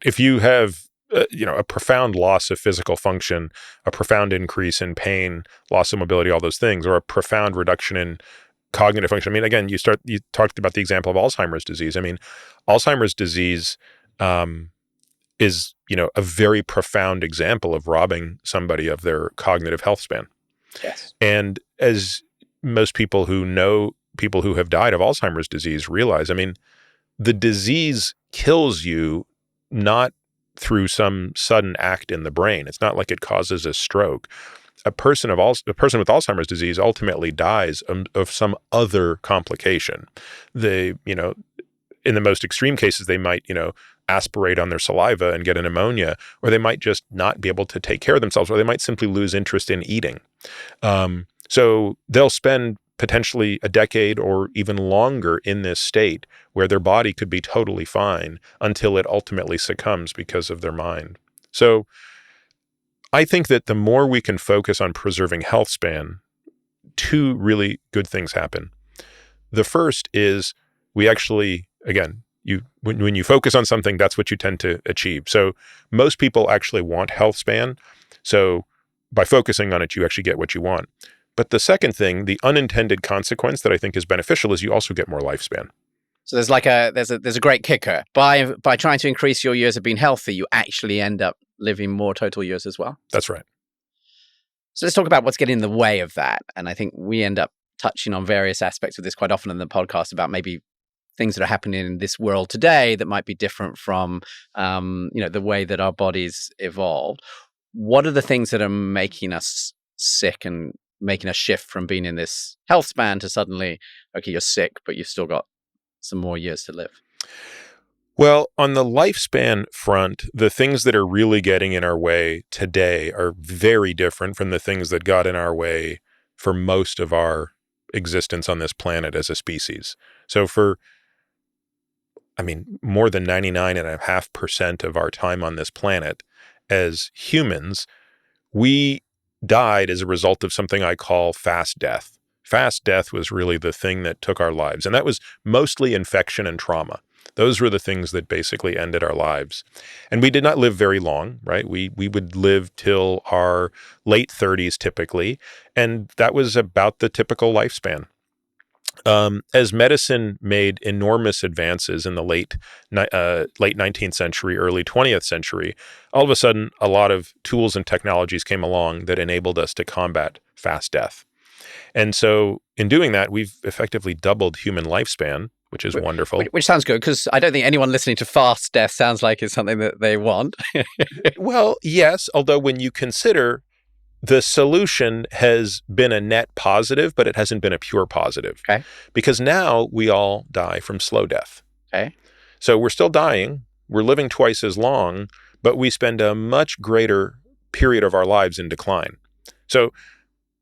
if you have a profound loss of physical function, a profound increase in pain, loss of mobility, all those things, or a profound reduction in cognitive function. I mean, again, you talked about the example of Alzheimer's disease. I mean, Alzheimer's disease is, a very profound example of robbing somebody of their cognitive health span. Yes. And as most people who know people who have died of Alzheimer's disease realize, I mean, the disease kills you not through some sudden act in the brain. It's not like it causes a stroke. A person with Alzheimer's disease ultimately dies of some other complication. In the most extreme cases, they might, aspirate on their saliva and get an pneumonia, or they might just not be able to take care of themselves, or they might simply lose interest in eating. So they'll spend potentially a decade or even longer in this state where their body could be totally fine until it ultimately succumbs because of their mind. So I think that the more we can focus on preserving health span, two really good things happen. The first is we actually, again, when you focus on something, that's what you tend to achieve. So most people actually want health span. So by focusing on it, you actually get what you want. But the second thing, the unintended consequence that I think is beneficial, is you also get more lifespan. So there's a great kicker. By trying to increase your years of being healthy, you actually end up living more total years as well. That's right. So let's talk about what's getting in the way of that. And I think we end up touching on various aspects of this quite often in the podcast about maybe things that are happening in this world today that might be different from the way that our bodies evolved. What are the things that are making us sick and making us shift from being in this health span to suddenly, okay, you're sick, but you've still got some more years to live? Well, on the lifespan front, the things that are really getting in our way today are very different from the things that got in our way for most of our existence on this planet as a species. So more than 99.5% of our time on this planet as humans, we died as a result of something I call fast death. Fast death was really the thing that took our lives, and that was mostly infection and trauma. Those were the things that basically ended our lives. And we did not live very long, right? We would live till our late 30s typically, and that was about the typical lifespan. As medicine made enormous advances in the late 19th century, early 20th century, all of a sudden, a lot of tools and technologies came along that enabled us to combat fast death. And so in doing that, we've effectively doubled human lifespan, which is wonderful. Which sounds good, because I don't think anyone listening to fast death sounds like it's something that they want. Well, yes, although when you consider the solution has been a net positive, but it hasn't been a pure positive. Okay. Because now we all die from slow death. Okay. So we're still dying, we're living twice as long, but we spend a much greater period of our lives in decline. So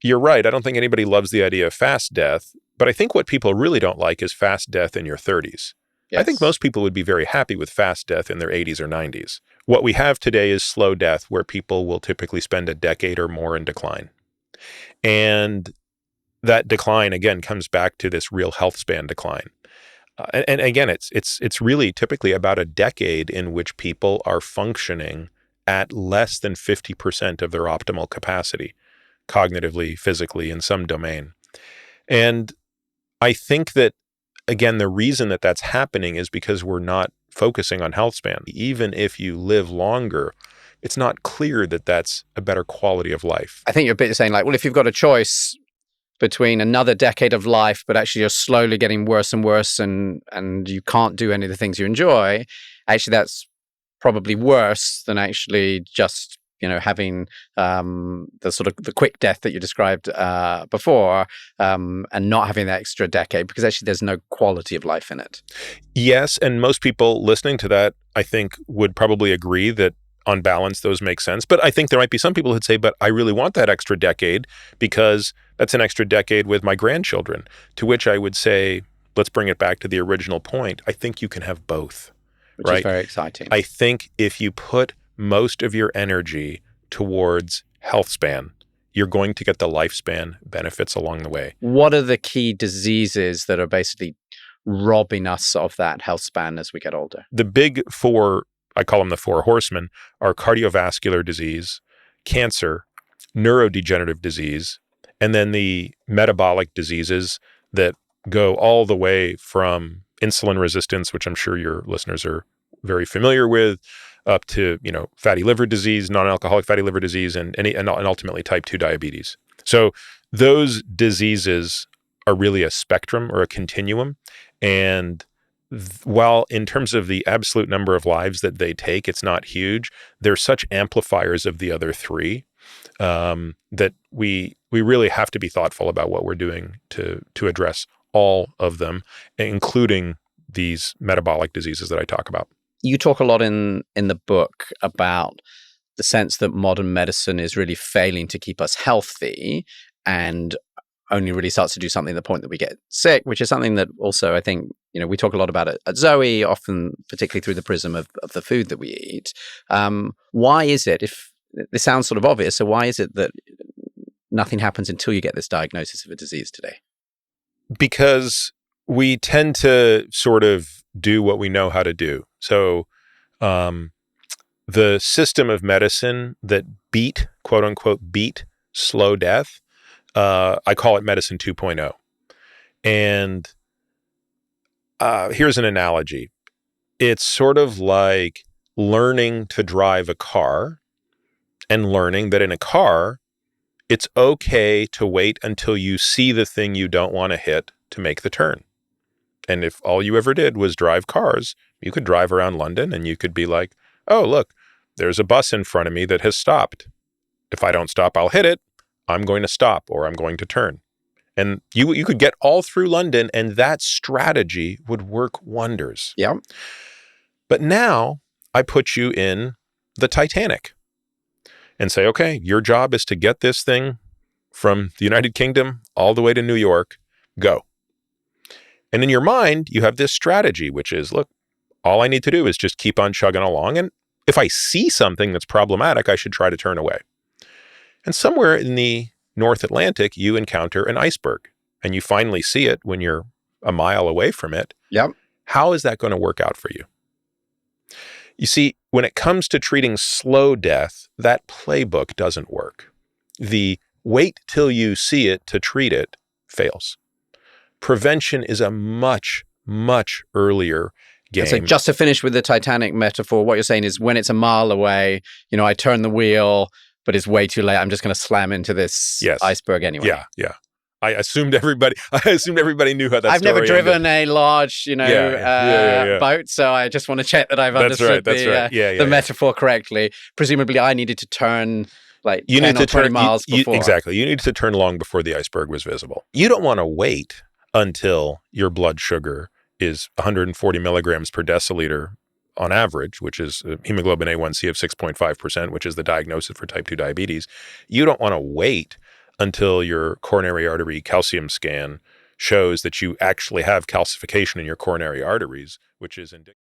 you're right, I don't think anybody loves the idea of fast death, but I think what people really don't like is fast death in your 30s. Yes. I think most people would be very happy with fast death in their 80s or 90s. What we have today is slow death, where people will typically spend a decade or more in decline. And that decline, again, comes back to this real health span decline. And again, it's really typically about a decade in which people are functioning at less than 50% of their optimal capacity, cognitively, physically, in some domain. And I think that, again, the reason that that's happening is because we're not focusing on health span. Even if you live longer, it's not clear that that's a better quality of life. I think you're a bit saying, like, well, if you've got a choice between another decade of life, but actually you're slowly getting worse and worse and you can't do any of the things you enjoy, actually that's probably worse than actually just, having the sort of the quick death that you described before, and not having that extra decade, because actually there's no quality of life in it. Yes, and most people listening to that, I think, would probably agree that on balance, those make sense. But I think there might be some people who'd say, but I really want that extra decade because that's an extra decade with my grandchildren. To which I would say, let's bring it back to the original point. I think you can have both. Which is very exciting. I think if you put most of your energy towards health span, you're going to get the lifespan benefits along the way. What are the key diseases that are basically robbing us of that health span as we get older? The big four I call them the four horsemen, are cardiovascular disease, cancer, neurodegenerative disease, and then the metabolic diseases that go all the way from insulin resistance, which I'm sure your listeners are very familiar with, up to, fatty liver disease, non-alcoholic fatty liver disease, and ultimately type 2 diabetes. So those diseases are really a spectrum or a continuum. And while in terms of the absolute number of lives that they take, it's not huge, they're such amplifiers of the other three that we really have to be thoughtful about what we're doing to address all of them, including these metabolic diseases that I talk about. You talk a lot in the book about the sense that modern medicine is really failing to keep us healthy and only really starts to do something at the point that we get sick, which is something that also I think, we talk a lot about it at Zoe, often particularly through the prism of the food that we eat. Why is it, if this sounds sort of obvious, so why is it that nothing happens until you get this diagnosis of a disease today? Because we tend to sort of do what we know how to do. So the system of medicine that quote unquote, beat slow death, I call it medicine 2.0. And here's an analogy. It's sort of like learning to drive a car and learning that in a car, it's okay to wait until you see the thing you don't want to hit to make the turn. And if all you ever did was drive cars, you could drive around London and you could be like, oh, look, there's a bus in front of me that has stopped. If I don't stop, I'll hit it. I'm going to stop or I'm going to turn. And you could get all through London and that strategy would work wonders. Yeah. But now I put you in the Titanic and say, okay, your job is to get this thing from the United Kingdom all the way to New York. Go. And in your mind, you have this strategy, which is, look, all I need to do is just keep on chugging along. And if I see something that's problematic, I should try to turn away. And somewhere in the North Atlantic, you encounter an iceberg and you finally see it when you're a mile away from it. Yep. How is that going to work out for you? You see, when it comes to treating slow death, that playbook doesn't work. The wait till you see it to treat it fails. Prevention is a much, much earlier game. So just to finish with the Titanic metaphor, what you're saying is when it's a mile away, I turn the wheel, but it's way too late. I'm just going to slam into this iceberg anyway. Yeah. I assumed everybody knew how that I've story never driven ended. a large, boat, so I just want to check that I've understood the metaphor correctly. Presumably, I needed to turn like 10 or 20 miles before. Exactly. You needed to turn long before the iceberg was visible. You don't want to wait until your blood sugar is 140 milligrams per deciliter on average, which is hemoglobin A1C of 6.5%, which is the diagnosis for type 2 diabetes. You don't want to wait until your coronary artery calcium scan shows that you actually have calcification in your coronary arteries, which is indicative.